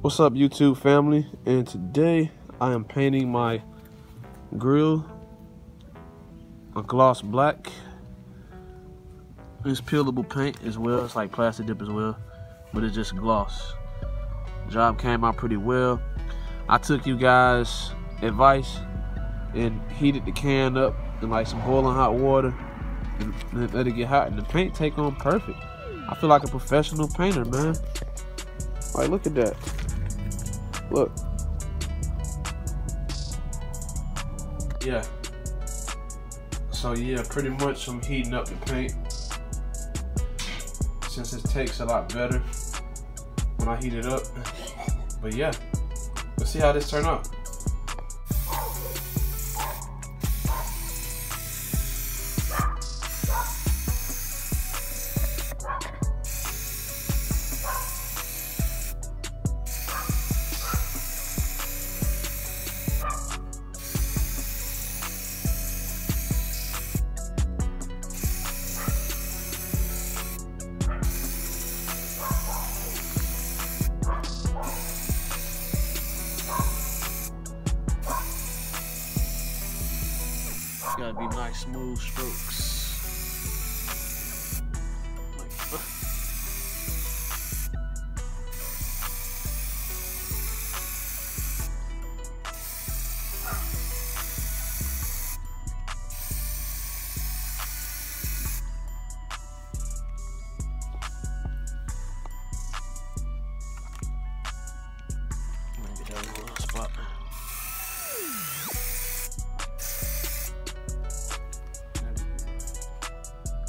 What's up, YouTube family? And today I am painting my grill a gloss black. It's peelable paint as well. It's like plastic dip as well, but it's just gloss. Job came out pretty well. I took you guys' advice and heated the can up in like some boiling hot water and let it get hot, and the paint take on perfect. I feel like a professional painter, man. Like, look at that. Look. Yeah. So yeah, pretty much I'm heating up the paint since it takes a lot better when I heat it up. But yeah, let's see how this turns out. Gotta be nice, smooth strokes. Get that little spot.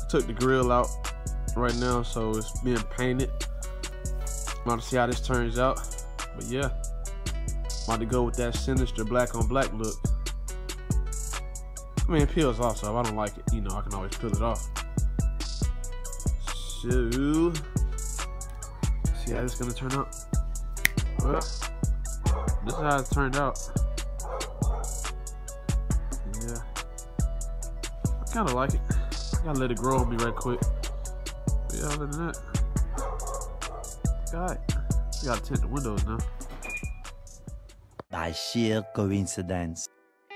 Took the grill out right now, so it's being painted. I'm about to see how this turns out. But yeah, I'm about to go with that sinister black on black look. I mean, it peels off, so if I don't like it, you know, I can always peel it off. So, see how this is gonna turn out. Well, this is how it turned out. Yeah, I kind of like it. Gotta let it grow on me right quick. But yeah, other than that, alright. We gotta tint the windows now. By sheer coincidence,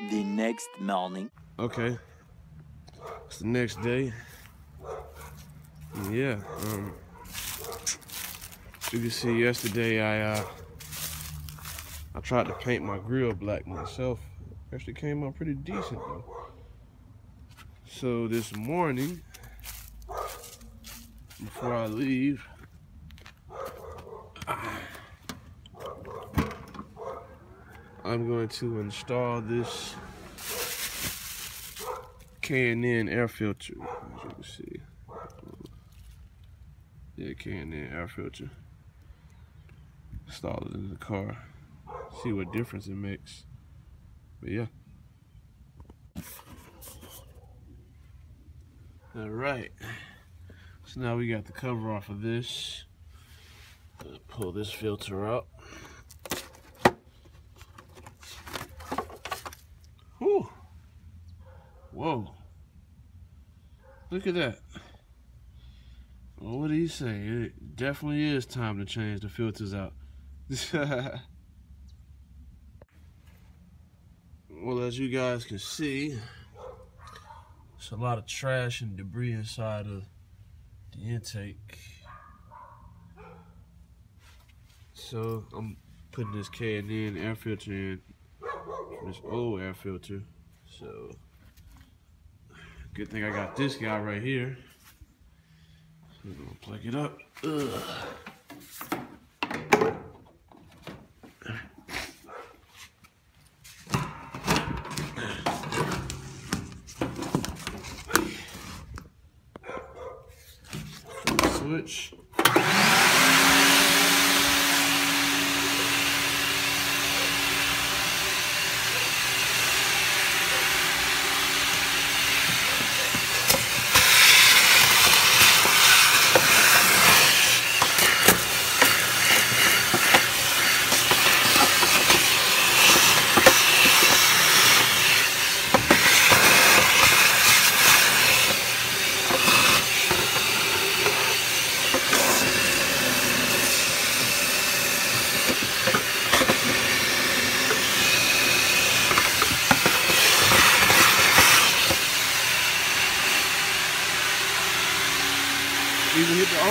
the next morning. Okay, it's the next day. Yeah, you can see yesterday I tried to paint my grill black myself. Actually came out pretty decent though. So this morning, before I leave, I'm going to install this K&N air filter, as you can see. Yeah, K&N air filter. Install it in the car. See what difference it makes. But yeah. All right, so now we got the cover off of this. Pull this filter out. Whew. Whoa, look at that. Well, what do you say? It definitely is time to change the filters out. Well, as you guys can see, there's a lot of trash and debris inside of the intake. So I'm putting this K&N air filter in, this old air filter. So good thing I got this guy right here. So we're gonna plug it up. Ugh. Switch.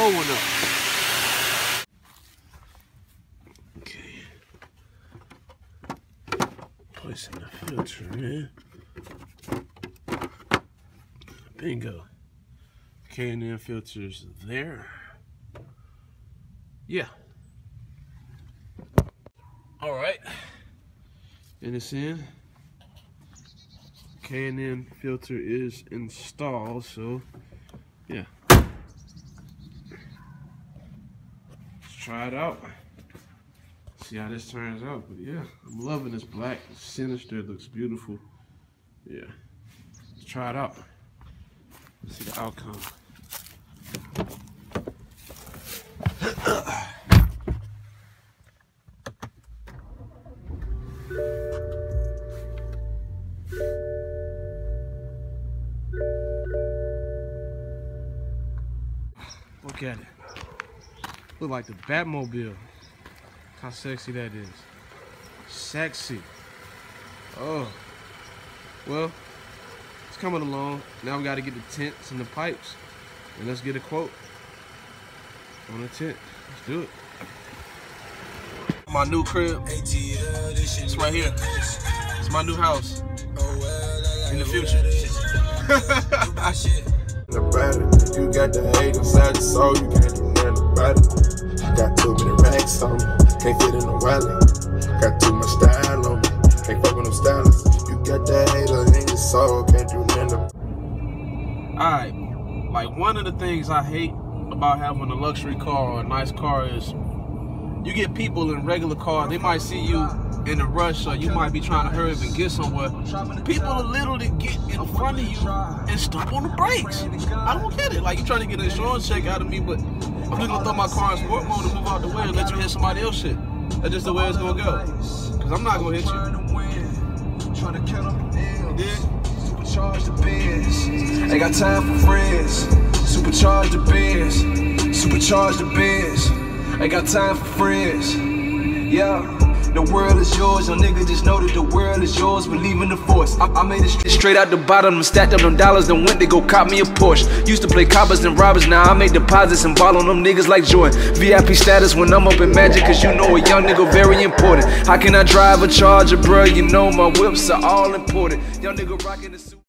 cold one up. Okay. Placing the filter in. Bingo. K&N filters there. Yeah. All right. And it's in. K&N filter is installed, so yeah. Let's try it out. See how this turns out. But yeah, I'm loving this black. It's sinister. It looks beautiful. Yeah. Let's try it out. Let's see the outcome. Look at it. Look like the Batmobile. How sexy that is. Sexy. Oh. Well, it's coming along. Now we got to get the tents and the pipes. And let's get a quote on the tent. Let's do it. My new crib. It's right here. It's my new house. In the future. You got the hate inside your soul, you can't do nothing about it. Got too many racks on me, can't fit in the wallet. Got too much style on me, can't fuck with them stylists. You got that hater in your soul, can't do nothing. Alright, like one of the things I hate about having a luxury car or a nice car is you get people in regular cars, they might see you in a rush or you might be trying to hurry up and get somewhere. People will literally get in front of you and stomp on the brakes. I don't get it. Like, you trying to get an insurance check out of me, but I'm just gonna throw my car in sport mode and move out the way and let you hit somebody else shit. That's just the way it's gonna go. Cause I'm not gonna hit you. You did? Supercharge the benz. Ain't got time for friends. Supercharge the benz. Supercharge the benz. Ain't got time for friends. Yeah. The world is yours, young nigga, just know that the world is yours. Believe in the force. I made it straight out the bottom, stacked up them dollars, then went to go cop me a Porsche. Used to play coppers and robbers, now I make deposits and ball on them niggas like Jordan. VIP status when I'm up in Magic, cause you know a young nigga very important. How can I drive a Charger, bruh? You know my whips are all important. Young nigga rocking the suit.